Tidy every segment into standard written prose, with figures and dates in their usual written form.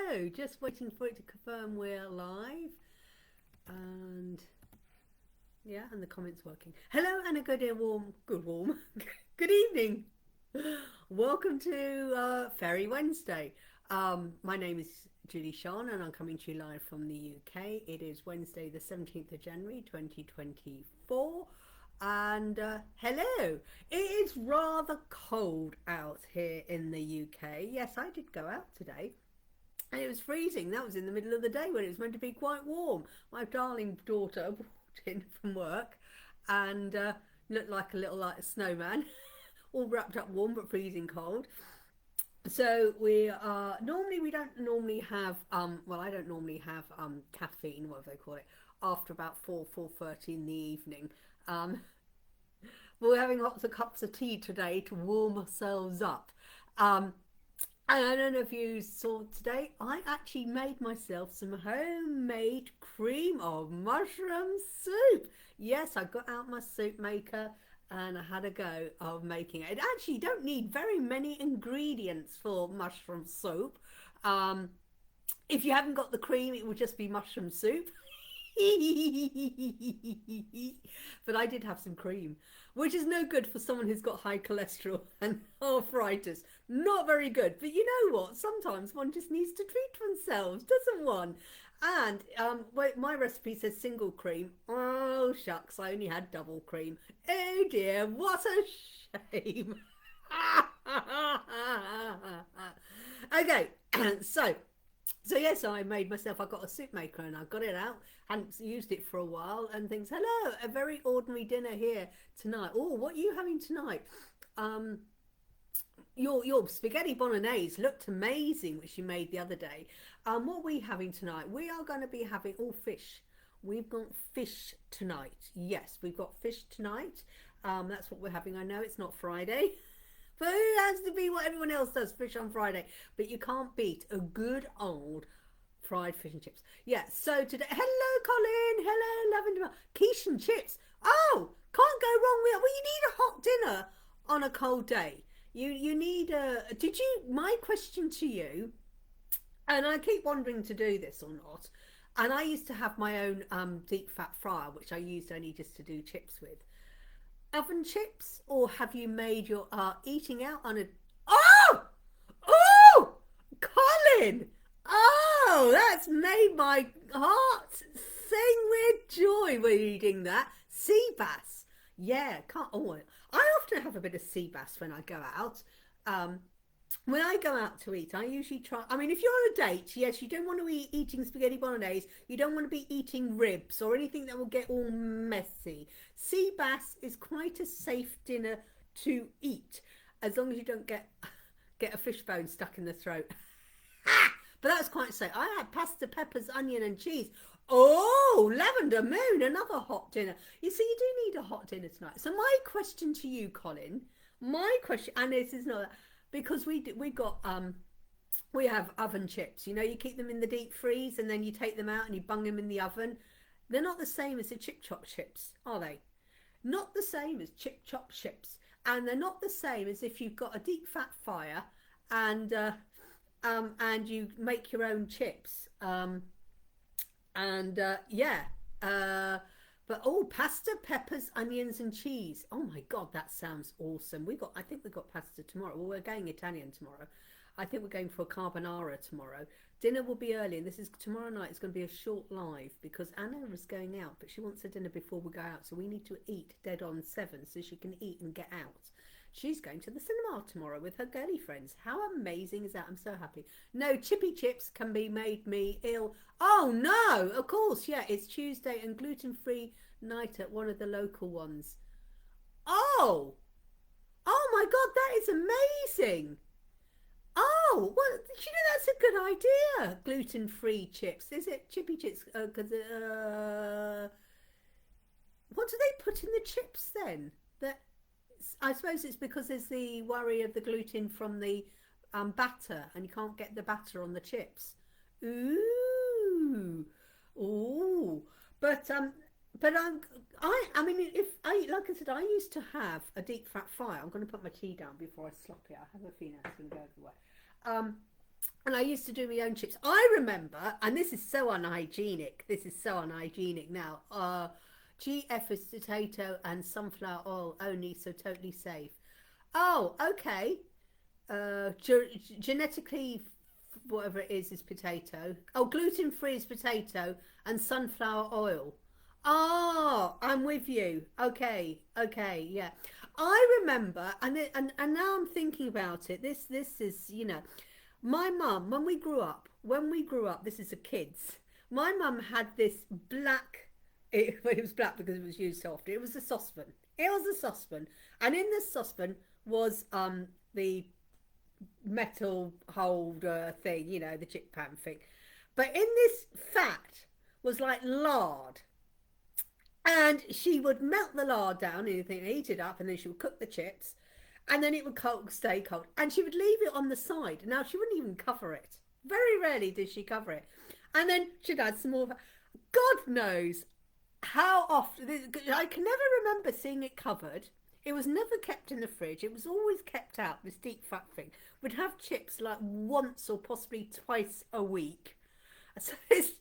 hello. Just waiting for it to confirm we're live. And yeah, and the comments working. Hello and a good good evening. Welcome to Fairy Wednesday. My name is Julie-Sian and I'm coming to you live from the UK. It is Wednesday the 17th of January 2024. And hello. It is rather cold out here in the UK. Yes, I did go out today and it was freezing. That was in the middle of the day when it was meant to be quite warm. My darling daughter walked in from work and looked like a little snowman, all wrapped up warm but freezing cold. So we don't normally have well, I don't normally have caffeine, whatever they call it, after about 4:30 in the evening. But we're having lots of cups of tea today to warm ourselves up. And I don't know if you saw today, I actually made myself some homemade cream of mushroom soup. Yes, I got out my soup maker and I had a go of making it. It actually don't need very many ingredients for mushroom soup. If you haven't got the cream, it will just be mushroom soup. But I did have some cream, which is no good for someone who's got high cholesterol and arthritis. Not very good. But you know what? Sometimes one just needs to treat themselves, doesn't one? And my recipe says single cream. Oh shucks, I only had double cream. Oh dear, what a shame. Okay, so yes, I made myself, I got a soup maker and I got it out, hadn't used it for a while and things. Hello, a very ordinary dinner here tonight. Oh, what are you having tonight? Your spaghetti bolognese looked amazing, which you made the other day. What are we having tonight? We are going to be having all fish. We've got fish tonight. Yes, we've got fish tonight. That's what we're having. I know it's not Friday. But it has to be what everyone else does, fish on Friday. But you can't beat a good old fried fish and chips. Yeah, so today, hello Colin, hello Lavender, quiche and chips. Oh, can't go wrong with it. Well, you need a hot dinner on a cold day. You need a, my question to you, and I keep wondering to do this or not, and I used to have my own deep fat fryer, which I used only just to do chips with. Oven chips, or have you made your eating out on a oh Colin, oh, that's made my heart sing with joy when eating that sea bass. Yeah, can't. Oh, I often have a bit of sea bass when I go out. When I go out to eat, I usually try, I mean, if you're on a date, yes, you don't want to be eating spaghetti bolognese. You don't want to be eating ribs or anything that will get all messy. Sea bass is quite a safe dinner to eat, as long as you don't get a fish bone stuck in the throat. But that's quite safe. I had pasta, peppers, onion and cheese. Oh, lavender moon, another hot dinner. You see, you do need a hot dinner tonight. So my question to you, Colin, my question, and this is not, because we have oven chips. You know, you keep them in the deep freeze and then you take them out and you bung them in the oven. They're not the same as the chip chop chips, are they? Not the same as chip chop chips, and they're not the same as if you've got a deep fat fire and you make your own chips. But oh, pasta, peppers, onions and cheese. Oh my God, that sounds awesome. I think we got pasta tomorrow. Well, we're going Italian tomorrow. I think we're going for carbonara tomorrow. Dinner will be early, and this is tomorrow night. It's going to be a short live because Anna is going out, but she wants a dinner before we go out. So we need to eat dead on 7 so she can eat and get out. She's going to the cinema tomorrow with her girly friends. How amazing is that? I'm so happy. No, chippy chips can be made me ill. Oh no, of course, yeah, it's Tuesday and gluten-free night at one of the local ones. Oh my God, that is amazing. Oh, well, you know, that's a good idea. Gluten-free chips. Is it chippy chips? What do they put in the chips then? I suppose it's because there's the worry of the gluten from the batter, and you can't get the batter on the chips. Ooh, but I mean, like I said, I used to have a deep fat fryer. I'm going to put my tea down before I slop it. I have a feeling it's going to go everywhere. And I used to do my own chips. I remember, and this is so unhygienic. This is so unhygienic now. GF is potato and sunflower oil only, so totally safe. Oh, okay. Genetically, whatever it is potato. Oh, gluten free is potato and sunflower oil. Oh, I'm with you. Okay, okay, yeah. I remember, and now I'm thinking about it. This is, you know, my mum, when we grew up, this is the kids. My mum had this black, it was black because it was used so often. It was a saucepan. It was a saucepan. And in this saucepan was the metal holder thing, you know, the chip pan thing. But in this fat was like lard. And she would melt the lard down and heat it up, and then she would cook the chips, and then it would stay cold. And she would leave it on the side. Now she wouldn't even cover it. Very rarely did she cover it. And then she'd add some more. God knows how often. I can never remember seeing it covered. It was never kept in the fridge. It was always kept out. This deep fat thing. We'd have chips like once or possibly twice a week. So this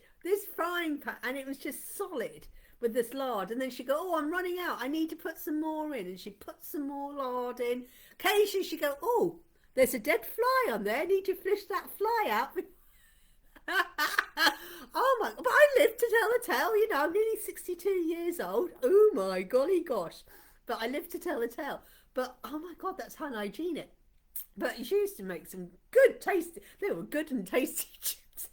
frying pan, and it was just solid with this lard. And then she'd go, oh, I'm running out, I need to put some more in. And she'd put some more lard in. Occasionally she'd go, oh, there's a dead fly on there, I need to fish that fly out. Oh my, but I live to tell the tale, you know. I'm nearly 62 years old. Oh my golly gosh, but I live to tell the tale. But oh my god, that's unhygienic. But she used to make some good tasty, they were good and tasty chips.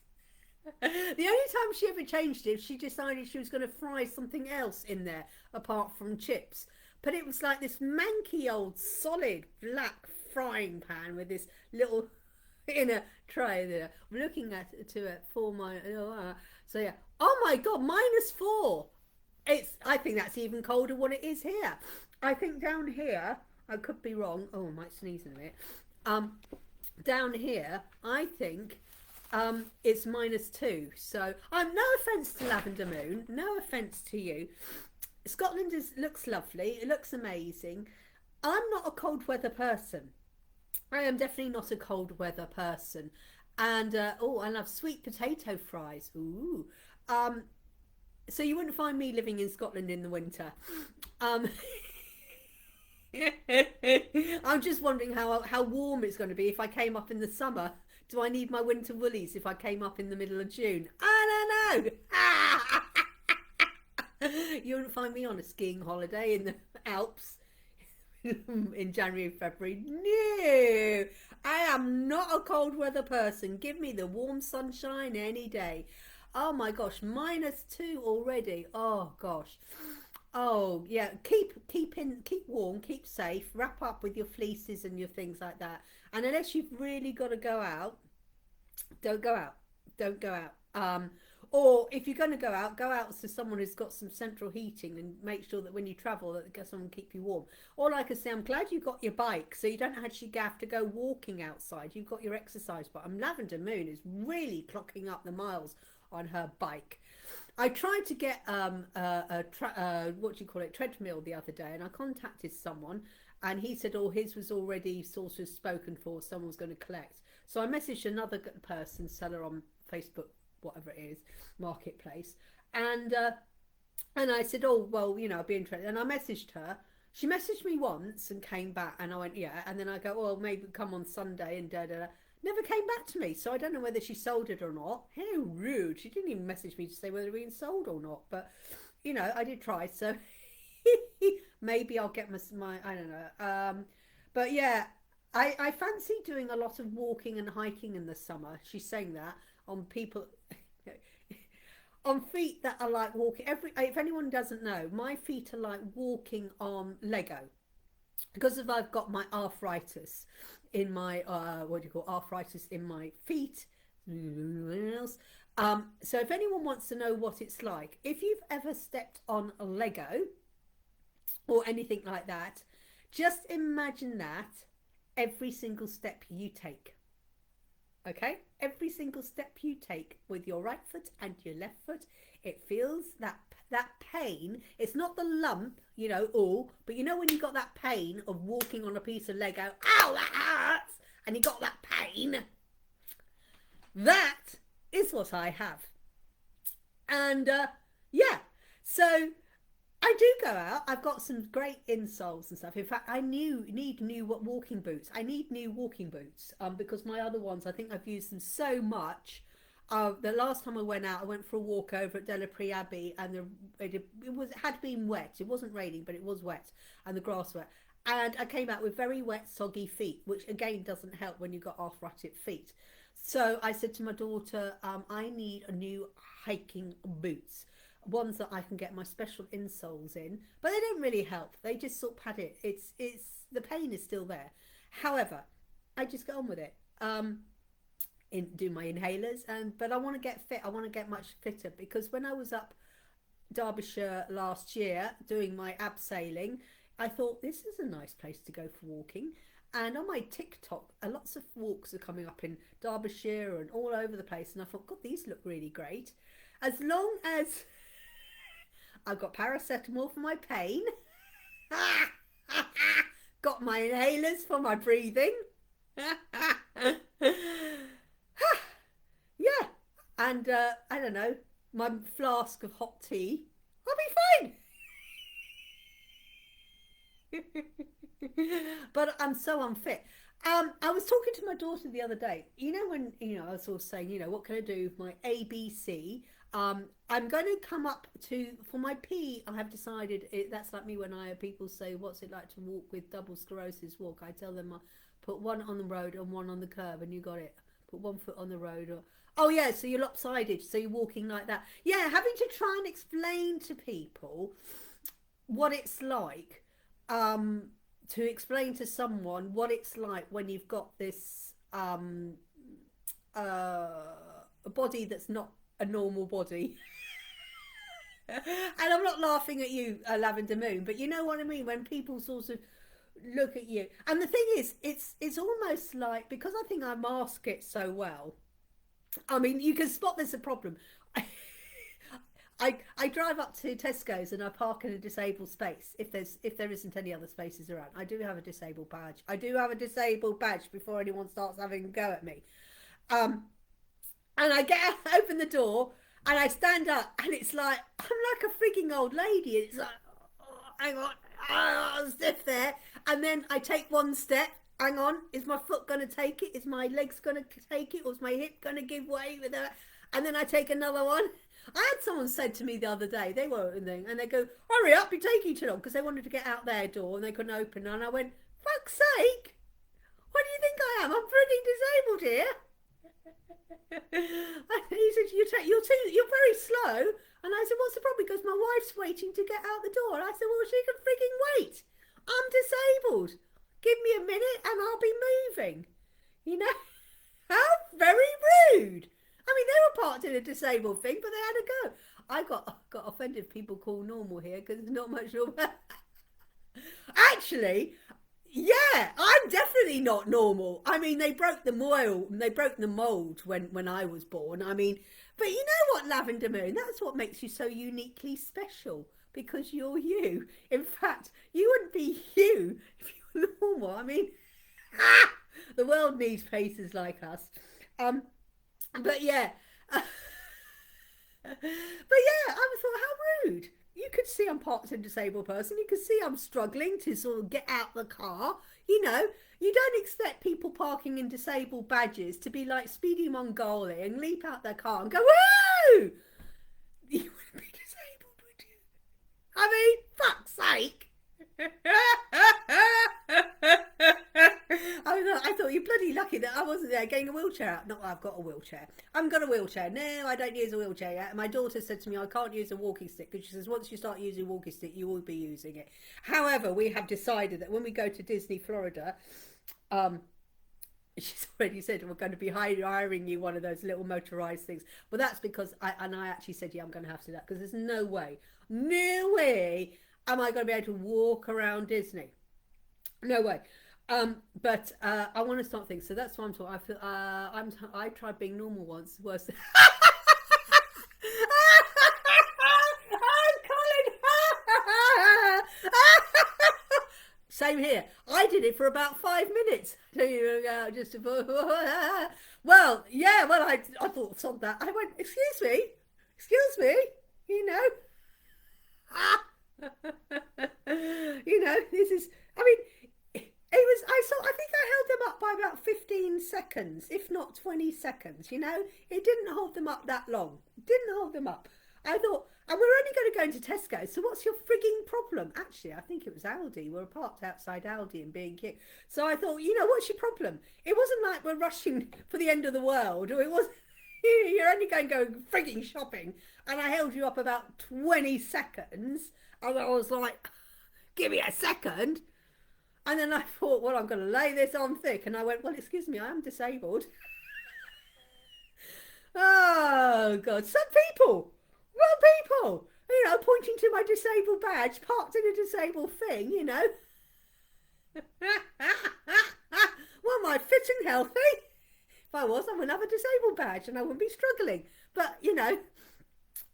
The only time she ever changed it, she decided she was going to fry something else in there apart from chips. But it was like this manky old solid black frying pan with this little inner tray there. I'm looking at it for my so yeah. Oh my god, -4. I think that's even colder than what it is here. I think down here, I could be wrong. Oh, I might sneeze in a minute. Down here, I think it's -2. So no offence to Lavender Moon, no offence to you. Scotland looks lovely, it looks amazing. I'm not a cold weather person. I am definitely not a cold weather person. And oh, I love sweet potato fries. Ooh. So you wouldn't find me living in Scotland in the winter. I'm just wondering how warm it's going to be if I came up in the summer. Do I need my winter woolies if I came up in the middle of June? I don't know. You wouldn't find me on a skiing holiday in the Alps in January and February. No, I am not a cold weather person. Give me the warm sunshine any day. Oh my gosh, -2 already. Oh gosh. Oh yeah, keep warm, keep safe, wrap up with your fleeces and your things like that. And unless you've really got to go out, don't go out. Don't go out. Or if you're going to go out to someone who's got some central heating, and make sure that when you travel that someone keep you warm. Or like I say, I'm glad you got your bike, so you don't actually have to go walking outside. You've got your exercise bike. Lavender Moon is really clocking up the miles on her bike. I tried to get what do you call it, treadmill the other day, and I contacted someone, and he said, oh, his was already sort of spoken for, someone was going to collect. So I messaged another person, seller on Facebook, whatever it is, marketplace, and I said, oh well, you know, I'd be interested. And I messaged her. She messaged me once and came back, and I went, yeah. And then I go, well, maybe come on Sunday, and never came back to me. So I don't know whether she sold it or not. How rude. She didn't even message me to say whether it had been sold or not. But you know, I did try, so maybe I'll get my I don't know. But yeah, I fancy doing a lot of walking and hiking in the summer. She's saying that on people on feet that are like walking. If anyone doesn't know, my feet are like walking on Lego because I've got my arthritis in my arthritis in my feet. So if anyone wants to know what it's like, if you've ever stepped on a Lego or anything like that, just imagine that every single step you take. Okay, every single step you take with your right foot and your left foot, it feels that pain. It's not the lump, you know, but you know when you got that pain of walking on a piece of Lego, ow, that hurts, and you got that pain. That is what I have. And yeah, so I do go out. I've got some great insoles and stuff. In fact, I need new walking boots. I need new walking boots because my other ones, I think I've used them so much. The last time I went out, I went for a walk over at Delapre Abbey, and it had been wet. It wasn't raining, but it was wet, and the grass wet. And I came out with very wet, soggy feet, which again doesn't help when you've got arthritic feet. So I said to my daughter, I need a new hiking boots, ones that I can get my special insoles in, but they don't really help. They just sort of pad it. It's the pain is still there. However, I just get on with it. Do my inhalers, but I want to get fit. I want to get much fitter, because when I was up Derbyshire last year doing my abseiling, I thought this is a nice place to go for walking. And on my TikTok, lots of walks are coming up in Derbyshire and all over the place. And I thought, God, these look really great. As long as I've got paracetamol for my pain, got my inhalers for my breathing, yeah, and I don't know, my flask of hot tea, I'll be fine. But I'm so unfit. I was talking to my daughter the other day. You know, when I was sort of saying, what can I do with my ABC? I'm going to come up to, for my P, I have decided that's like me when people say, what's it like to walk with double sclerosis walk? I tell them, put one on the road and one on the curb, and you got it. Put one foot on the road. Oh yeah, so you're lopsided, so you're walking like that. Yeah, having to try and explain to people what it's like, to explain to someone what it's like when you've got this a body that's not a normal body. And I'm not laughing at you, Lavender Moon, but you know what I mean, when people sort of look at you. And the thing is, it's almost like, because I think I mask it so well, I mean, you can spot there's a problem. I drive up to Tesco's and I park in a disabled space if there isn't any other spaces around. I do have a disabled badge. I do have a disabled badge before anyone starts having a go at me. And I open the door and I stand up, and it's like I'm like a freaking old lady. It's like, oh, hang on, oh, stiff there. And then I take one step. Hang on, is my foot going to take it? Is my legs going to take it? Or is my hip going to give way with that? And then I take another one. I had someone said to me the other day, they were in there, and they go, hurry up, you're taking too long, because they wanted to get out their door and they couldn't open. And I went, fuck's sake, what do you think I am? I'm pretty disabled here. He said, you're very slow. And I said, what's the problem? Because my wife's waiting to get out the door. And I said, well, she can freaking wait. I'm disabled. Give me a minute and I'll be moving. How very rude. I mean, they were parked in a disabled thing, but they had to go. I got offended if people call normal here, because there's not much normal. Actually, yeah, I'm definitely not normal. I mean, they broke the mold when I was born. I mean, but you know what, Lavender Moon? That's what makes you so uniquely special, because you're you. In fact, you wouldn't be you if you were normal. I mean, the world needs faces like us. But yeah, I thought, how rude. You could see I'm parked in a disabled person. You could see I'm struggling to sort of get out the car. You don't expect people parking in disabled badges to be like Speedy Mongoli and leap out their car and go, woo! You wouldn't be disabled, would you? I mean, fuck's sake. I thought you're bloody lucky that I wasn't there getting a wheelchair out. Not that I've got a wheelchair. I haven't got a wheelchair. No, I don't use a wheelchair yet. And my daughter said to me, I can't use a walking stick, because she says once you start using a walking stick, you will be using it. However, we have decided that when we go to Disney Florida, she's already said we're going to be hiring you one of those little motorized things. Well, that's because I actually said, yeah, I'm going to have to do that, because there's no way am I going to be able to walk around Disney. No way. But I want to start things, so that's why I'm talking. I feel I tried being normal once. Worse. Colin. Say Same here. I did it for about 5 minutes. Just well, yeah. Well, I thought on that. I went, excuse me, you know. You know, this is. I mean, it was. I think I held them up by about 15 seconds, if not 20 seconds. You know, it didn't hold them up that long. It didn't hold them up. I thought, and we're only going to go into Tesco, so what's your frigging problem? Actually, I think it was Aldi. We were parked outside Aldi and being kicked. So I thought, you know, what's your problem? It wasn't like we're rushing for the end of the world, or it was. You're only going to go frigging shopping, and I held you up about 20 seconds, and I was like, give me a second. And then I thought, well, I'm going to lay this on thick, and I went, well, excuse me, I am disabled. Oh, God, some people, you know, pointing to my disabled badge, parked in a disabled thing, you know. Well, am I fit and healthy? If I was, I wouldn't have a disabled badge and I wouldn't be struggling. But, you know,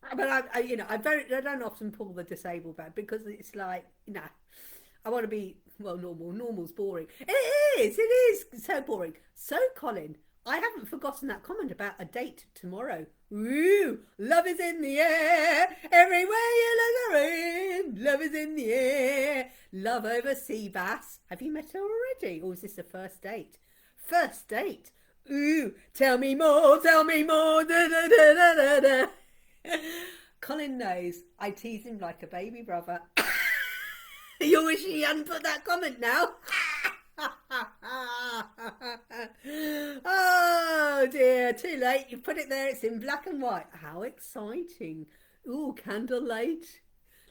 I don't often pull the disabled badge because it's like, you know, I want to be, well, normal. Normal's boring. It is so boring. So, Colin, I haven't forgotten that comment about a date tomorrow. Woo! Love is in the air. Everywhere you look around, love is in the air. Love over sea bass. Have you met her already? Or is this the first date? First date? Ooh, tell me more, da, da, da, da, da. Colin knows I tease him like a baby brother. You wish he hadn't put that comment now. Oh dear, too late. You put it there, it's in black and white. How exciting. Ooh, candlelight,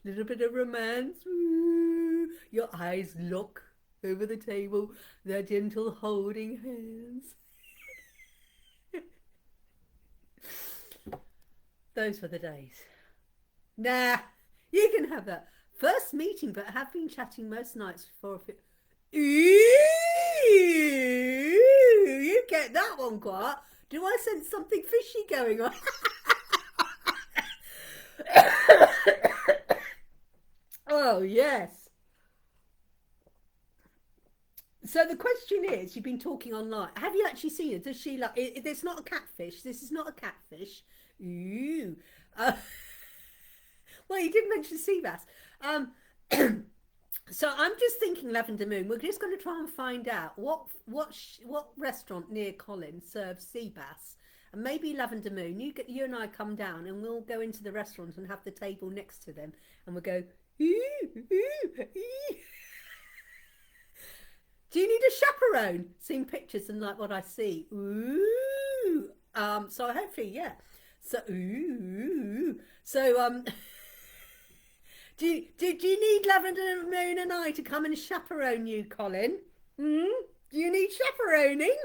little bit of romance. Ooh, your eyes look over the table, their gentle holding hands. Those were the days. Nah, you can have that. First meeting, but have been chatting most nights for a few. Ooh, you get that one quite. Do I sense something fishy going on? Oh, yes. So the question is, you've been talking online. Have you actually seen it? Does she like it? It's not a catfish. This is not a catfish. Ooh. Well, you did mention sea bass. So I'm just thinking Lavender Moon. We're just going to try and find out what restaurant near Colin serves sea bass, and maybe Lavender Moon. You and I come down, and we'll go into the restaurant and have the table next to them, and we'll go. Ooh, ooh, ooh. Do you need a chaperone? Seeing pictures and like what I see. Ooh. So hopefully, yeah. So ooh. So do you need Lavender Moon and I to come and chaperone you, Colin? Do you need chaperoning?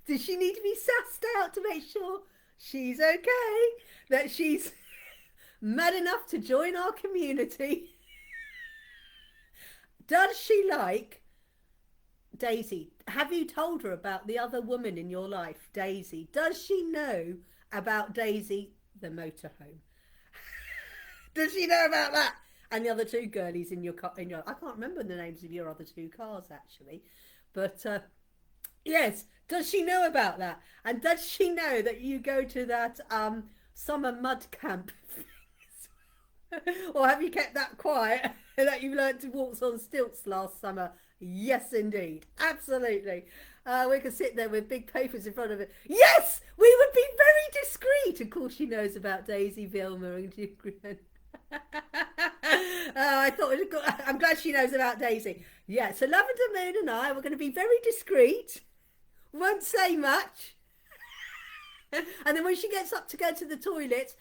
Does she need to be sussed out to make sure she's okay? That she's mad enough to join our community? Does she like Daisy? Have you told her about the other woman in your life, Daisy? Does she know about Daisy, the motorhome? Does she know about that? And the other two girlies in your car. I can't remember the names of your other two cars actually, but yes. Does she know about that? And does she know that you go to that summer mud camp? Or have you kept that quiet? That you learned to waltz on stilts last summer? Yes, indeed. Absolutely. We could sit there with big papers in front of it. Yes, we would be very discreet. Of course, she knows about Daisy, Vilma, and Jigren. I thought it was good. I'm glad she knows about Daisy. Yeah. So Lavender Moon and I were going to be very discreet. Won't say much. And then when she gets up to go to the toilet,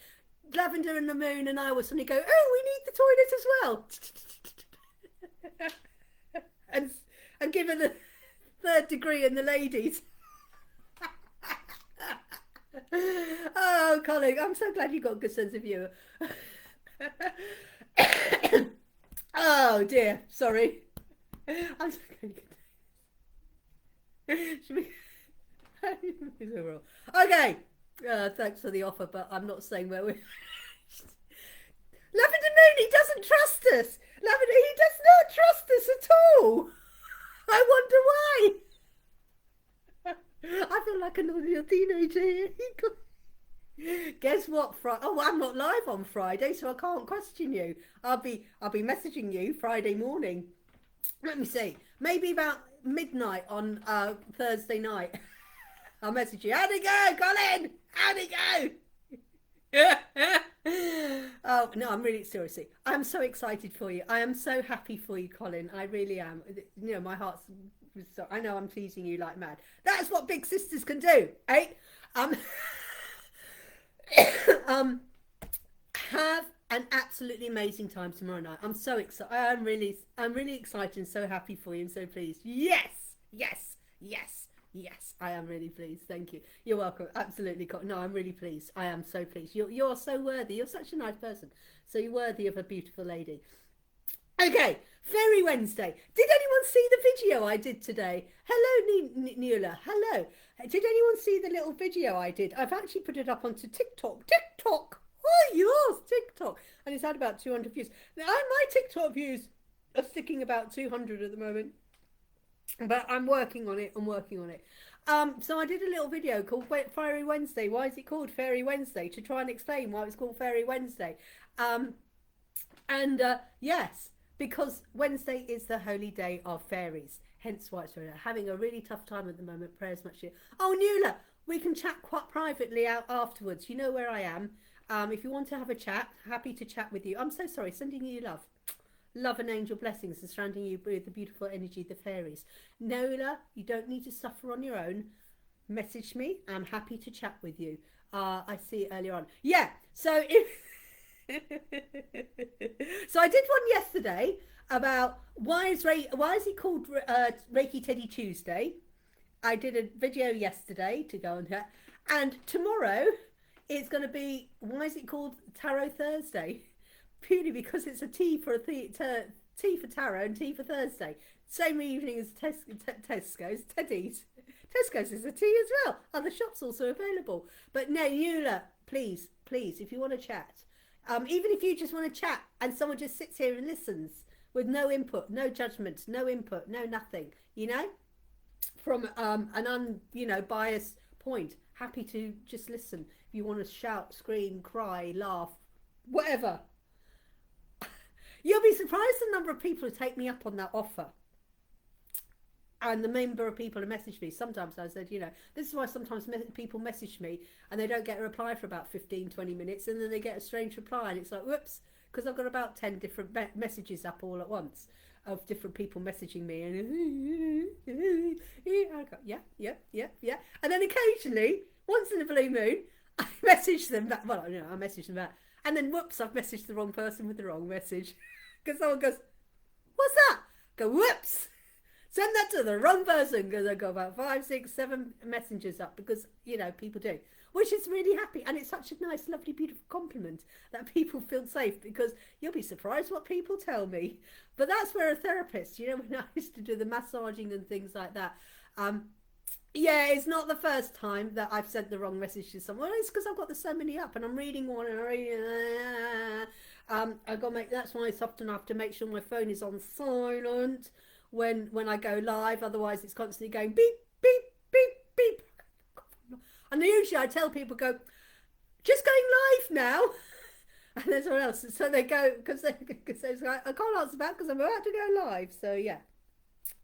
Lavender and the Moon and I will suddenly go, oh, we need the toilet as well. and give her the third degree in the ladies. Oh, Colin, I'm so glad you got a good sense of humour. Oh dear, sorry. I'm so glad. Okay. Thanks for the offer, but I'm not saying where we're. Lavender Moon, he doesn't trust us. Lavender, he does not trust us at Oh, I wonder why. I feel like a little teenager here. Guess what? Oh, I'm not live on Friday, so I can't question you. I'll be messaging you Friday morning. Let me see. Maybe about midnight on Thursday night. I'll message you. How'd it go, Colin? How'd it go? Oh no, I'm really seriously. I'm so excited for you. I am so happy for you, Colin. I really am. You know, my heart's. So, I know I'm teasing you like mad. That's what big sisters can do, eh? Um, um, have an absolutely amazing time tomorrow night. I'm so excited. I'm really excited and so happy for you and so pleased. Yes, yes, yes. Yes, I am really pleased. Thank you. You're welcome. Absolutely. No, I'm really pleased. I am so pleased. You're so worthy. You're such a nice person. So you're worthy of a beautiful lady. Okay, Fairy Wednesday. Did anyone see the video I did today? Hello, Neula. Hello. Did anyone see the little video I did? I've actually put it up onto TikTok. TikTok. Oh, yours, TikTok. And it's had about 200 views. Now, my TikTok views are sticking about 200 at the moment. But I'm working on it. So I did a little video called Fairy Wednesday. Why is it called Fairy Wednesday? To try and explain why it's called Fairy Wednesday. Yes, because Wednesday is the holy day of fairies. Hence why it's having a really tough time at the moment. Prayers much here. Oh, Nuala, we can chat quite privately out afterwards. You know where I am. If you want to have a chat, happy to chat with you. I'm so sorry. Sending you love. Love and angel blessings and surrounding you with the beautiful energy of the fairies. Nola, you don't need to suffer on your own. Message me. I'm happy to chat with you. I see it earlier on. Yeah, so if so I did one yesterday about why is it called Reiki Teddy Tuesday. I did a video yesterday to go on here, and tomorrow it's going to be why is it called Tarot Thursday? Purely because it's a T for tarot and T for Thursday. Same evening as Tesco's. Tesco's is a T as well. Other shops also available. But no, Eula, please, if you want to chat, even if you just want to chat and someone just sits here and listens with no input, no judgment, no input, no nothing, you know, from an biased point, happy to just listen. If you want to shout, scream, cry, laugh, whatever. You'll be surprised the number of people who take me up on that offer. And the number of people who message me. Sometimes I said, this is why sometimes people message me and they don't get a reply for about 15-20 minutes, and then they get a strange reply and it's like, whoops, because I've got about 10 different messages up all at once of different people messaging me, and I go, yeah. And then occasionally, once in a blue moon, I message them back. Well, I message them back. And then, whoops, I've messaged the wrong person with the wrong message. Because someone goes, what's that? Go, whoops. Send that to the wrong person. Because I've got about 5, 6, 7 messengers up. Because, people do. Which is really happy. And it's such a nice, lovely, beautiful compliment that people feel safe. Because you'll be surprised what people tell me. But that's where a therapist, when I used to do the massaging and things like that. Yeah, it's not the first time that I've sent the wrong message to someone. It's because I've got so many up and I'm reading one and I'm reading. I've got to make. That's why it's often I have to make sure my phone is on silent when I go live. Otherwise, it's constantly going beep beep beep beep. And usually I tell people, go, just going live now. And there's someone else, so they go because I can't answer back because I'm about to go live. So yeah.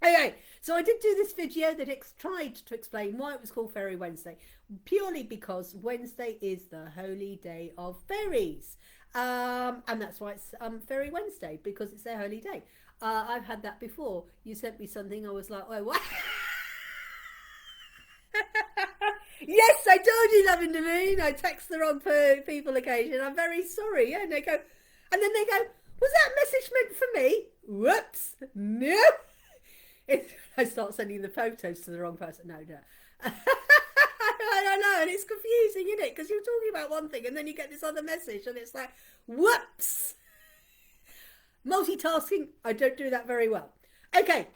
Okay, so I did do this video that tried to explain why it was called Fairy Wednesday, purely because Wednesday is the holy day of fairies, and that's why it's Fairy Wednesday, because it's their holy day. I've had that before. You sent me something, I was like, oh, what? Yes, I told you, Love and Domain. I text the wrong people occasionally. I'm very sorry. Yeah, and they go, was that message meant for me? Whoops, no. I start sending the photos to the wrong person. No. I don't know, and it's confusing, isn't it? Because you're talking about one thing and then you get this other message and it's like, whoops. Multitasking, I don't do that very well. Okay,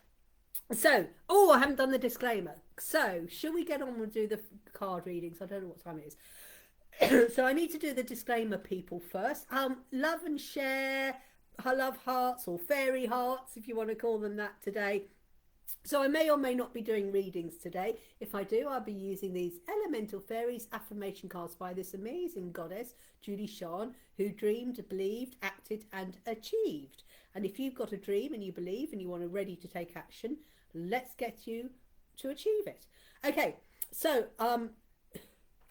so, I haven't done the disclaimer. So, shall we get on and do the card readings? I don't know what time it is. So I need to do the disclaimer, people, first. Love and share. love hearts, or fairy hearts, if you want to call them that today. So I may or may not be doing readings today. If I do, I'll be using these Elemental Fairies affirmation cards by this amazing goddess, Julie-Sian, who dreamed, believed, acted and achieved. And if you've got a dream and you believe and you want to ready to take action, let's get you to achieve it. Okay, so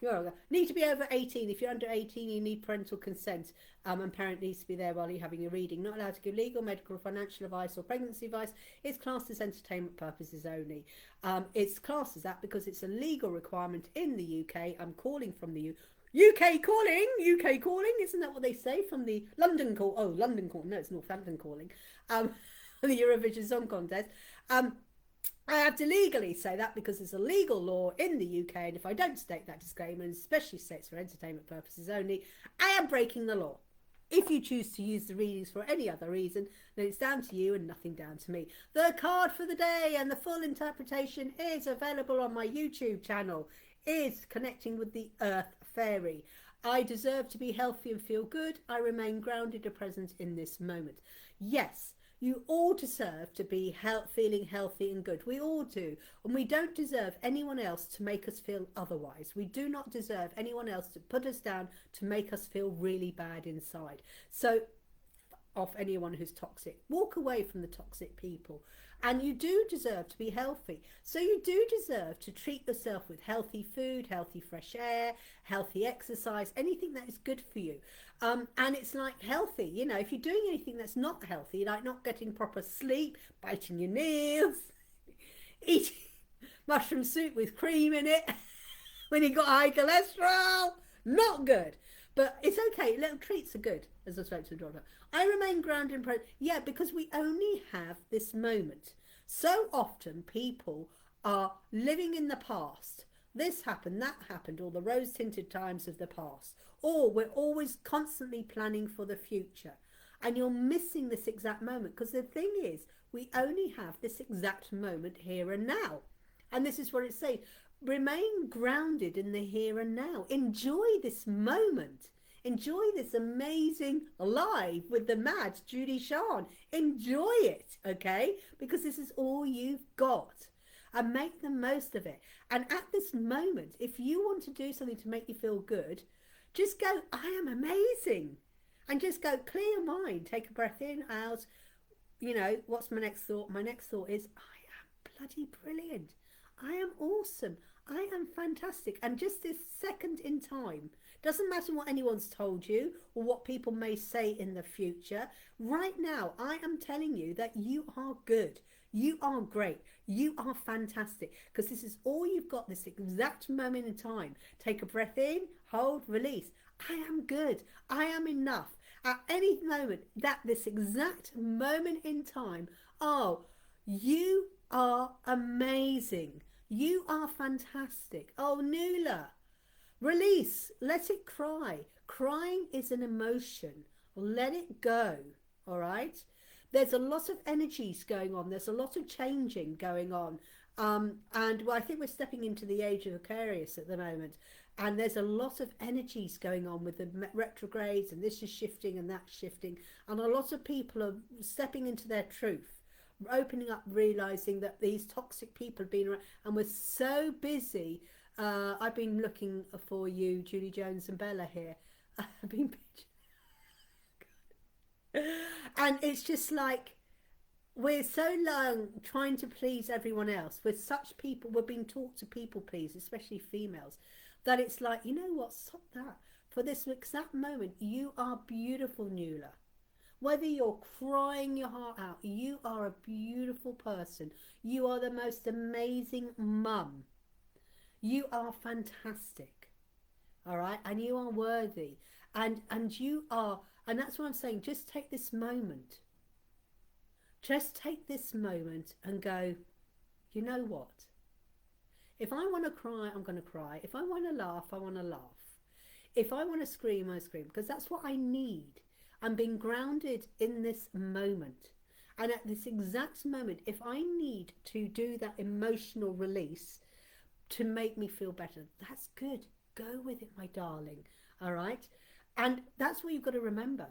you need to be over 18. If you're under 18, you need parental consent, and parent needs to be there while you're having your reading. Not allowed to give legal, medical, financial advice or pregnancy advice. It's classed as entertainment purposes only. It's classed as that because it's a legal requirement in the UK. I'm calling from the UK calling, UK calling. Isn't that what they say from the London call? Oh, London call. No, it's Northampton calling. The Eurovision Song Contest. I have to legally say that because it's a legal law in the UK, and if I don't state that disclaimer, and especially say it's for entertainment purposes only, I am breaking the law. If you choose to use the readings for any other reason, then it's down to you and nothing down to me. The card for the day and the full interpretation is available on my YouTube channel, is Connecting with the Earth Fairy. I deserve to be healthy and feel good. I remain grounded and present in this moment. Yes. You all deserve to be feeling healthy and good. We all do. And we don't deserve anyone else to make us feel otherwise. We do not deserve anyone else to put us down to make us feel really bad inside. So, off anyone who's toxic. Walk away from the toxic people. And you do deserve to be healthy. So you do deserve to treat yourself with healthy food, healthy fresh air, healthy exercise, anything that is good for you. And it's like healthy, you know, if you're doing anything that's not healthy, like not getting proper sleep, biting your nails, eating mushroom soup with cream in it, when you've got high cholesterol, not good. But it's okay, little treats are good, as I spoke to the daughter. I remain grounded and present. Yeah, because we only have this moment. So often people are living in the past. This happened, that happened, or the rose-tinted times of the past. Or we're always constantly planning for the future. And you're missing this exact moment, because the thing is, we only have this exact moment here and now. And this is what it's saying. Remain grounded in the here and now. Enjoy this moment. Enjoy this amazing live with the mad Julie-Sian. Enjoy it, okay? Because this is all you've got. And make the most of it. And at this moment, if you want to do something to make you feel good, just go, I am amazing. And just go, clear your mind. Take a breath in, out. You know, what's my next thought? My next thought is, I am bloody brilliant. I am awesome. I am fantastic. And just this second in time, doesn't matter what anyone's told you or what people may say in the future. Right now, I am telling you that you are good. You are great. You are fantastic. Because this is all you've got, this exact moment in time. Take a breath in, hold, release. I am good. I am enough. At any moment, this exact moment in time, oh, you are amazing. You are fantastic. Oh, Nula. Release. Let it cry. Crying is an emotion. Let it go. All right? There's a lot of energies going on. There's a lot of changing going on. And well, I think we're stepping into the age of Aquarius at the moment. And there's a lot of energies going on with the retrogrades, and this is shifting and that's shifting. And a lot of people are stepping into their truth, opening up, realizing that these toxic people have been around, and we're so busy. I've been looking for you, Julie Jones and Bella here. I've been and it's just like we're so long trying to please everyone else. We're such people, we're being taught to people please, especially females, that it's like, you know what, stop that. For this exact moment, you are beautiful, Nula. Whether you're crying your heart out, you are a beautiful person. You are the most amazing mum. You are fantastic. All right? And you are worthy. And you are, and that's what I'm saying, just take this moment. Just take this moment and go, you know what? If I want to cry, I'm going to cry. If I want to laugh, I want to laugh. If I want to scream, I scream. Because that's what I need. I'm being grounded in this moment. And at this exact moment, if I need to do that emotional release to make me feel better, that's good. Go with it, my darling. All right? And that's what you've got to remember.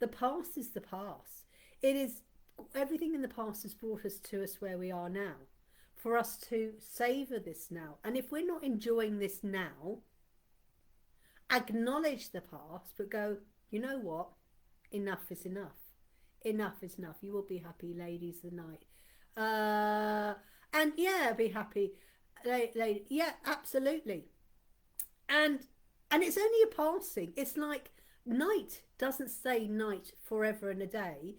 The past is the past. It is, everything in the past has brought us to us where we are now. For us to savor this now. And if we're not enjoying this now, acknowledge the past, but go, you know what? Enough is enough. Enough is enough. You will be happy, ladies of the night. And yeah, be happy. Yeah, absolutely. And it's only a passing. It's like night doesn't stay night forever and a day.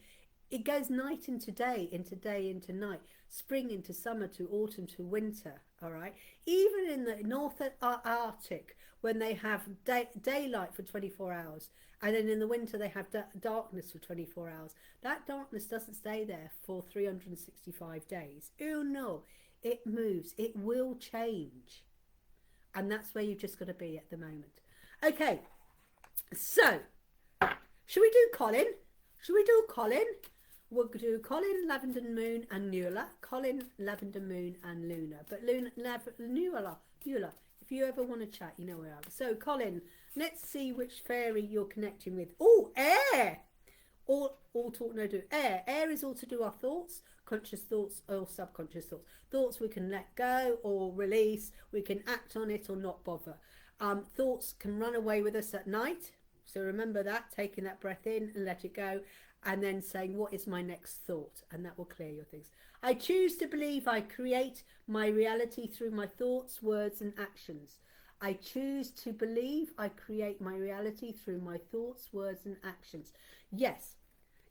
It goes night into day, into day, into night, spring into summer, to autumn, to winter, all right? Even in the North Arctic, when they have daylight for 24 hours, and then in the winter they have darkness for 24 hours, that darkness doesn't stay there for 365 days. Oh no, it moves, it will change. And that's where you've just got to be at the moment. Okay, so, should we do Colin? Should we do Colin? We'll do Colin, Lavender Moon and Nuala. Colin, Lavender Moon and Luna. But Nuala, if you ever want to chat, you know where I am. So Colin, let's see which fairy you're connecting with. Oh, air! All talk, no do. Air. Air is all to do our thoughts, conscious thoughts or subconscious thoughts. Thoughts we can let go or release. We can act on it or not bother. Thoughts can run away with us at night. So remember that, taking that breath in and let it go. And then saying, what is my next thought? And that will clear your things. I choose to believe I create my reality through my thoughts, words and actions. I choose to believe I create my reality through my thoughts, words and actions. Yes,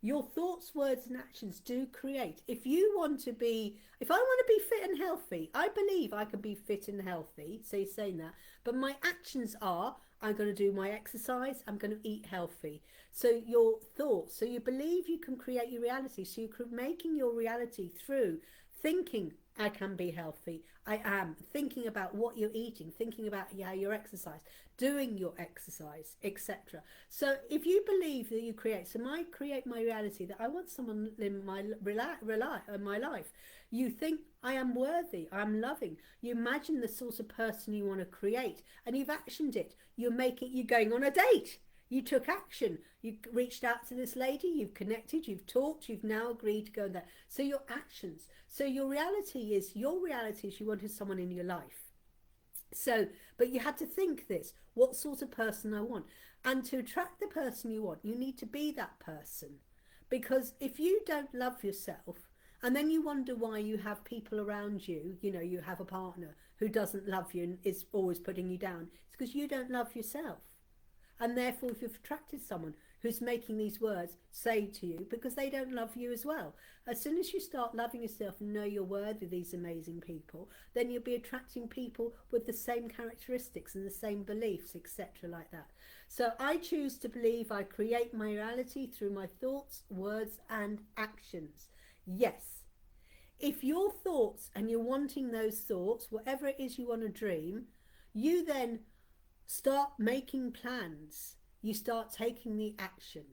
your thoughts, words and actions do create. If I want to be fit and healthy, I believe I can be fit and healthy. So you're saying that. But my actions are, I'm going to do my exercise, I'm going to eat healthy. So your thoughts, so you believe you can create your reality. So you're making your reality through thinking I can be healthy. I am thinking about what you're eating, thinking about how your exercise, doing your exercise, etc. So if you believe that you create, so I create my reality that I want someone in my life. You think I am worthy, I'm loving. You imagine the sort of person you want to create, and you've actioned it. You're going on a date. You took action. You reached out to this lady. You've connected. You've talked. You've now agreed to go there. So your actions. So your reality is you wanted someone in your life. So, but you had to think this. What sort of person I want? And to attract the person you want, you need to be that person. Because if you don't love yourself, and then you wonder why you have people around you, you have a partner who doesn't love you and is always putting you down, it's because you don't love yourself. And therefore, if you've attracted someone who's making these words say to you, because they don't love you as well. As soon as you start loving yourself and know you're worthy of these amazing people, then you'll be attracting people with the same characteristics and the same beliefs, etc. like that. So I choose to believe I create my reality through my thoughts, words and actions. Yes. If your thoughts, and you're wanting those thoughts, whatever it is you want to dream, you then start making plans. You start taking the action,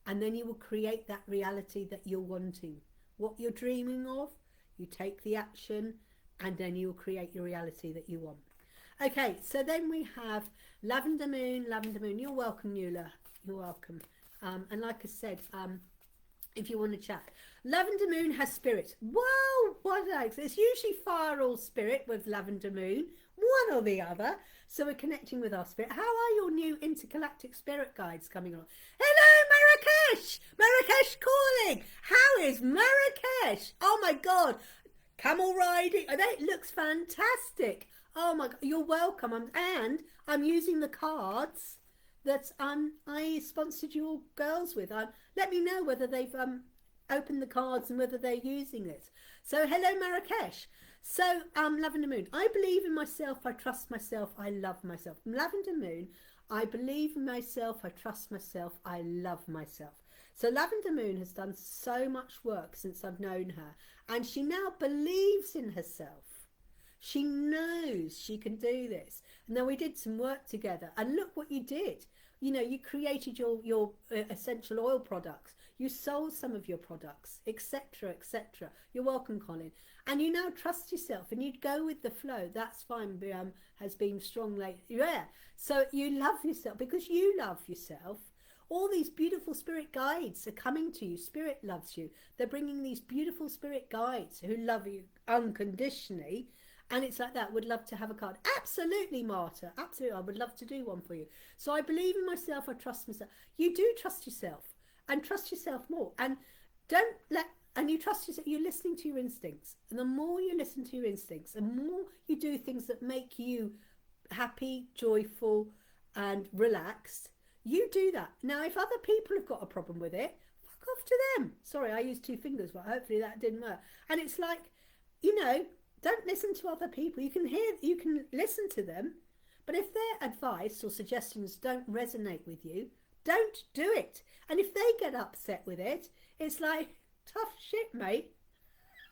and then you will create that reality that you're wanting. What you're dreaming of, you take the action, and then you'll create your reality that you want. Okay, so then we have Lavender Moon. Lavender Moon, you're welcome, Nuala. You're welcome. And like I said, if you want to chat, Lavender Moon has spirit. Whoa, what else? It's usually fire or spirit with Lavender Moon, one or the other. So we're connecting with our spirit. How are your new intergalactic spirit guides coming on? Hello, Marrakesh! Marrakesh calling! How is Marrakesh? Oh my God! Camel riding. Oh, that looks fantastic. Oh my God, you're welcome. And I'm using the cards that I sponsored your girls with. Let me know whether they've opened the cards and whether they're using it. So hello, Marrakesh. So, Lavender Moon, I believe in myself, I trust myself, I love myself. Lavender Moon, I believe in myself, I trust myself, I love myself. So Lavender Moon has done so much work since I've known her, and she now believes in herself. She knows she can do this. And then we did some work together, and look what you did. You created your essential oil products. You sold some of your products, etc., etc. You're welcome, Colin. And you now trust yourself and you'd go with the flow. That's fine. Has been strong lately. Yeah. So you love yourself because you love yourself. all these beautiful spirit guides are coming to you. Spirit loves you. They're bringing these beautiful spirit guides who love you unconditionally. And it's like that. Would love to have a card. Absolutely, Marta. Absolutely. I would love to do one for you. So I believe in myself. I trust myself. You do trust yourself, and trust yourself more. And don't let, and you trust yourself. You're listening to your instincts. And the more you listen to your instincts, the more you do things that make you happy, joyful, and relaxed, you do that. Now, if other people have got a problem with it, fuck off to them. Sorry, I used two fingers, but hopefully that didn't work. And it's like, you know, don't listen to other people. You can listen to them, but if their advice or suggestions don't resonate with you, don't do it. And if they get upset with it, it's like, tough shit, mate.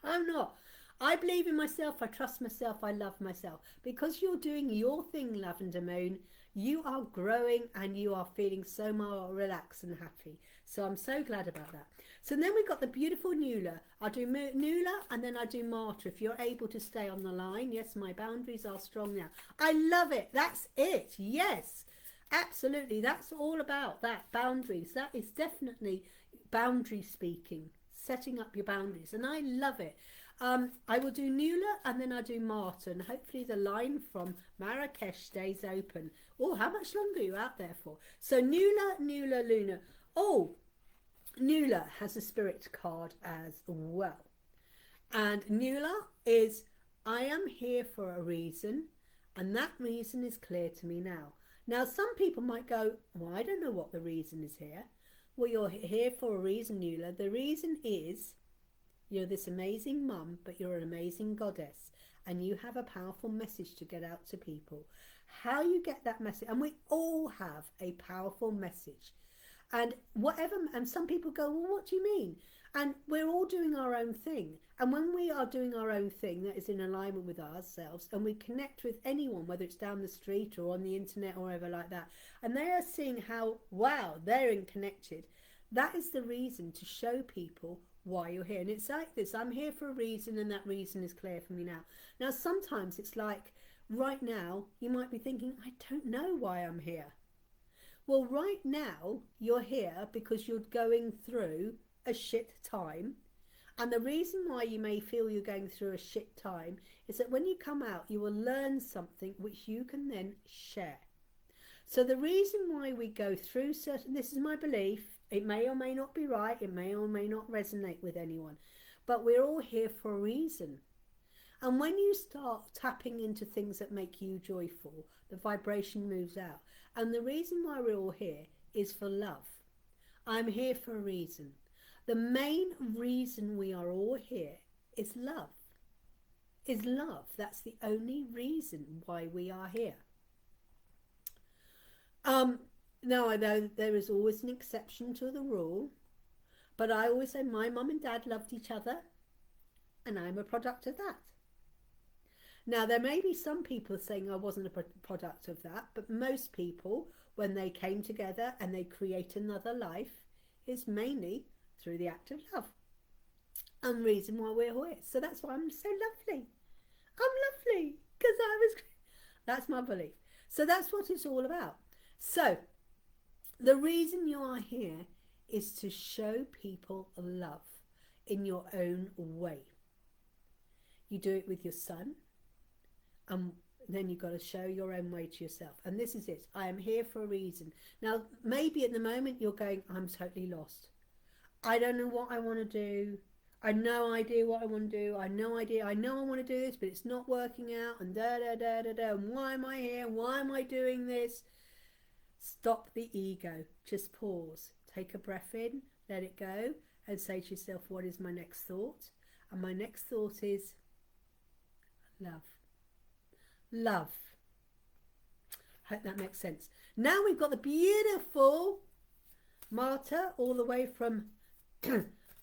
I'm not. I believe in myself. I trust myself. I love myself. Because you're doing your thing, Lavender Moon, you are growing and you are feeling so more relaxed and happy. So I'm so glad about that. So then we've got the beautiful Nuala. I do Nuala and then I do Marta. If you're able to stay on the line. Yes, my boundaries are strong now. I love it. That's it. Yes, absolutely. That's all about that. Boundaries. That is definitely boundary speaking. Setting up your boundaries. And I love it. I will do Nuala and then I do Marta, and hopefully the line from Marrakesh stays open. Oh, how much longer are you out there for? So Nuala, Nuala, Luna. Oh, Nuala has a spirit card as well. And Nuala is, I am here for a reason, and that reason is clear to me now. Now, some people might go, well, I don't know what the reason is here. Well, you're here for a reason, Nuala. The reason is you're this amazing mum, but you're an amazing goddess, and you have a powerful message to get out to people. How you get that message, and we all have a powerful message. And whatever, and some people go, well, what do you mean? And we're all doing our own thing. And when we are doing our own thing that is in alignment with ourselves, and we connect with anyone, whether it's down the street or on the internet or whatever like that, and they are seeing how, wow, they're connected, that is the reason to show people why you're here. And it's like this, I'm here for a reason, and that reason is clear for me now. Now, sometimes it's like, right now, you might be thinking, I don't know why I'm here. Well, right now, you're here because you're going through a shit time. And the reason why you may feel you're going through a shit time is that when you come out, you will learn something which you can then share. So the reason why we go through certain, this is my belief, it may or may not be right, it may or may not resonate with anyone, but we're all here for a reason. And when you start tapping into things that make you joyful, the vibration moves out. And the reason why we're all here is for love. I'm here for a reason. The main reason we are all here is love. Is love. That's the only reason why we are here. Now, I know there is always an exception to the rule, but I always say my mum and dad loved each other, and I'm a product of that. Now, there may be some people saying I wasn't a product of that, but most people, when they came together and they create another life, is mainly through the act of love. And the reason why we're here. So that's why I'm so lovely. I'm lovely because that's my belief. So that's what it's all about. So the reason you are here is to show people love in your own way. You do it with your son, and then you've got to show your own way to yourself. And this is it. I am here for a reason. Now, maybe at the moment you're going, I'm totally lost. I don't know what I want to do. I have no idea what I want to do. I have no idea. I know I want to do this, but it's not working out. And And why am I here? Why am I doing this? Stop the ego. Just pause. Take a breath in. Let it go. And say to yourself, what is my next thought? And my next thought is love. Love. Hope that makes sense. Now we've got the beautiful Marta all the way from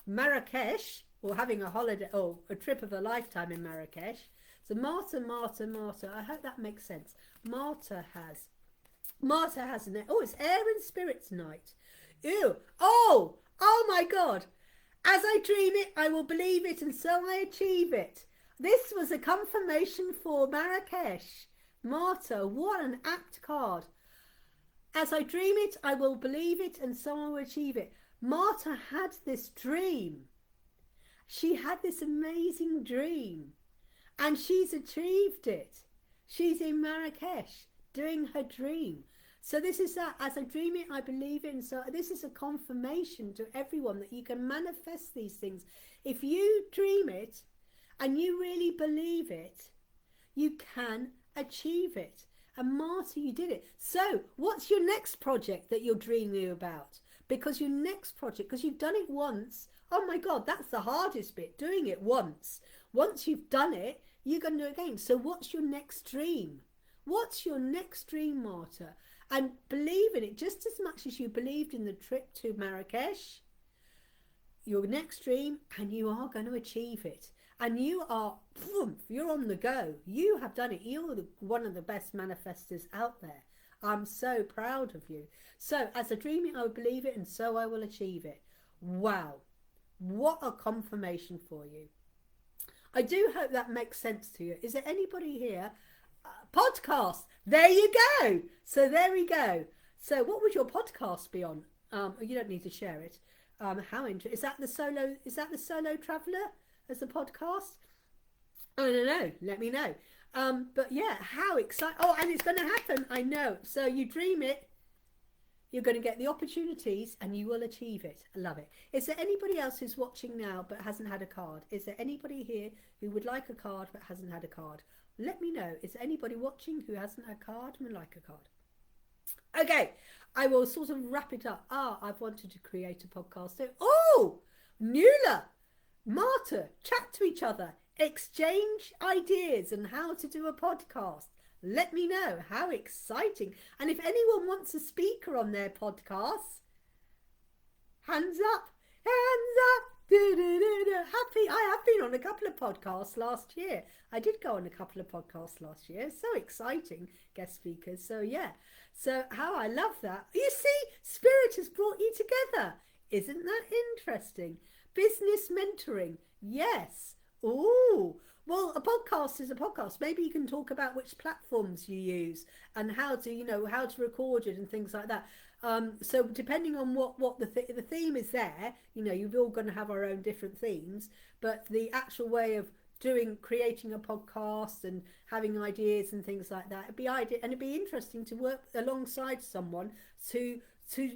Marrakesh, or having a holiday, or a trip of a lifetime in Marrakesh. So Marta, I hope that makes sense. Marta has an, oh, it's air and spirits night. Ew, oh my God. As I dream it, I will believe it, and so I achieve it. This was a confirmation for Marrakesh. Marta, what an apt card. As I dream it, I will believe it, and so I will achieve it. Marta had this dream. She had this amazing dream, and she's achieved it. She's in Marrakesh doing her dream. So this is that, as I dream it, I believe it. And so this is a confirmation to everyone that you can manifest these things. If you dream it and you really believe it, you can achieve it. And Marta, you did it. So what's your next project that you're dreaming about? Because your next project, because you've done it once, oh my God, that's the hardest bit, doing it once. Once you've done it, you're going to do it again. So what's your next dream? What's your next dream, Marta? And believe in it just as much as you believed in the trip to Marrakesh, your next dream, and you are going to achieve it. And you are, you're on the go. You have done it. You're one of the best manifestors out there. I'm so proud of you. So as I dream it, I will believe it, and so I will achieve it. Wow. What a confirmation for you. I do hope that makes sense to you. Is there anybody here? Podcast. There you go. So there we go. So what would your podcast be on? You don't need to share it. How interesting. Is that the solo traveler as a podcast? I don't know. Let me know. But yeah, how exciting. Oh, and it's going to happen. I know. So you dream it, you're going to get the opportunities, and you will achieve it. I love it. Is there anybody else who's watching now but hasn't had a card? Is there anybody here who would like a card but hasn't had a card? Let me know. Is there anybody watching who hasn't had a card and would like a card? Okay, I will sort of wrap it up. I've wanted to create a podcast. Oh, Nuala, Marta, chat to each other, exchange ideas on how to do a podcast. Let me know. How exciting. And if anyone wants a speaker on their podcast, hands up, hands up. Happy. I have been on a couple of podcasts last year. I did go on a couple of podcasts last year. So exciting, guest speakers. So yeah. So how I love that. You see, Spirit has brought you together. Isn't that interesting? Business mentoring. Yes. Oh, well, a podcast is a podcast. Maybe you can talk about which platforms you use and how to record it and things like that. So depending on what the theme is there, you're all going to have our own different themes, but the actual way of creating a podcast and having ideas and things like that, it'd be interesting to work alongside someone to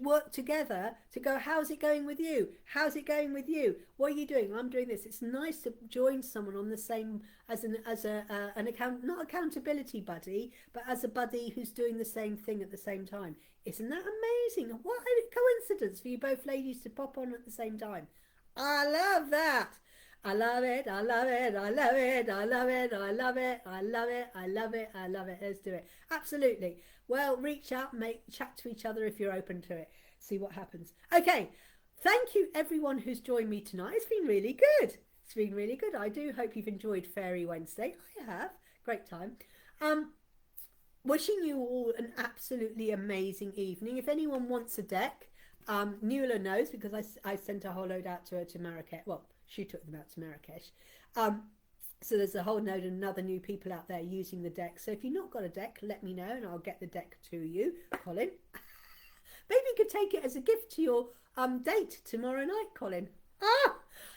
work together to go, how's it going with you? How's it going with you? What are you doing? I'm doing this. It's nice to join someone on the same not accountability buddy, but as a buddy who's doing the same thing at the same time. Isn't that amazing? What a coincidence for you both ladies to pop on at the same time. I love that. I love it. I love it. I love it. I love it. I love it. I love it. I love it. I love it. Let's do it. Absolutely. Well, reach out, chat to each other if you're open to it. See what happens. Okay. Thank you everyone who's joined me tonight. It's been really good. It's been really good. I do hope you've enjoyed Fairy Wednesday. I have. Great time. Wishing you all an absolutely amazing evening. If anyone wants a deck, Nuala knows because I sent a whole load out to her to Marrakesh. Well, she took them out to Marrakesh. So there's a whole load of other new people out there using the deck. So if you've not got a deck, let me know and I'll get the deck to you, Colin. Maybe you could take it as a gift to your date tomorrow night, Colin.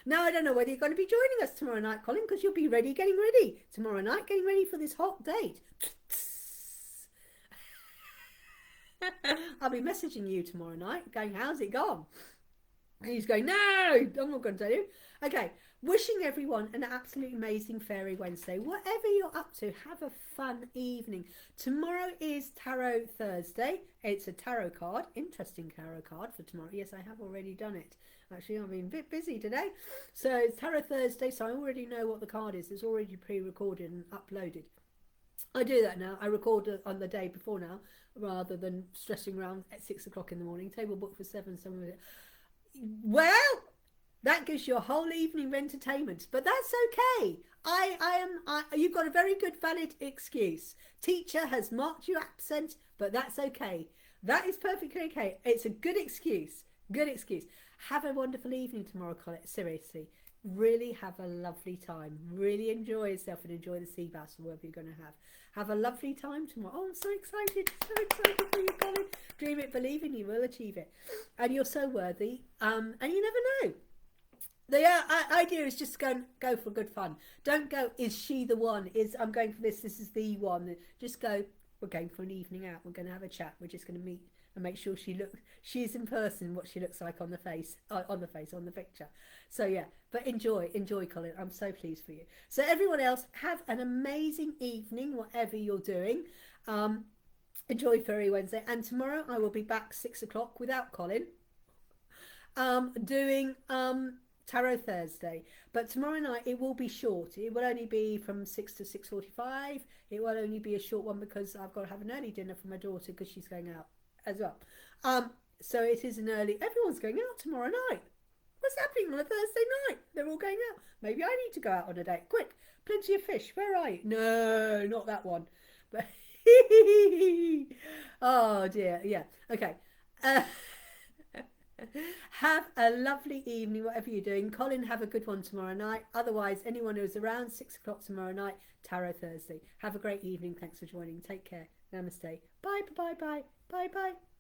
Now I don't know whether you're going to be joining us tomorrow night, Colin, because you'll be getting ready tomorrow night, getting ready for this hot date. I'll be messaging you tomorrow night going, how's it gone? And he's going, no, I'm not going to tell you. Okay, wishing everyone an absolutely amazing Fairy Wednesday. Whatever you're up to, have a fun evening. Tomorrow is Tarot Thursday. It's a tarot card, interesting tarot card for tomorrow. Yes, I have already done it. Actually, I've been a bit busy today. So it's Tarot Thursday, so I already know what the card is. It's already pre-recorded and uploaded. I do that now. I record on the day before now, rather than stressing around at 6 o'clock in the morning. Table booked for 7. Well, that gives you a whole evening of entertainment, but that's okay. You've got a very good valid excuse. Teacher has marked you absent, but that's okay. That is perfectly okay. It's a good excuse. Good excuse. Have a wonderful evening tomorrow, Colette. Seriously. Really have a lovely time. Really enjoy yourself and enjoy the sea bass or whatever you're going to have. Have a lovely time tomorrow. Oh, I'm so excited. So excited for you, Colin. Dream it, believe in you will achieve it. And you're so worthy. And you never know. The idea is just go for good fun. Don't go, is she the one? Is I'm going for this, this is the one. Just go, we're going for an evening out. We're going to have a chat. We're just going to meet and make sure she's in person what she looks like on the on the picture. So yeah, but enjoy, Colin. I'm so pleased for you. So everyone else, have an amazing evening, whatever you're doing. Enjoy Fairy Wednesday, and tomorrow I will be back 6 o'clock without Colin. Doing Tarot Thursday, but tomorrow night it will be short. It will only be from 6 to 6:45. It will only be a short one because I've got to have an early dinner for my daughter because she's going out as well. So it is an early. Everyone's going out tomorrow night. What's happening on a Thursday night? They're all going out. Maybe I need to go out on a date. Quick, plenty of fish. Where are you? No, not that one. But oh dear, yeah. Okay. Have a lovely evening, whatever you're doing. Colin, have a good one tomorrow night. Otherwise, anyone who's around, 6 o'clock tomorrow night, Tarot Thursday. Have a great evening. Thanks for joining. Take care. Namaste. Bye, bye, bye, bye, bye, bye.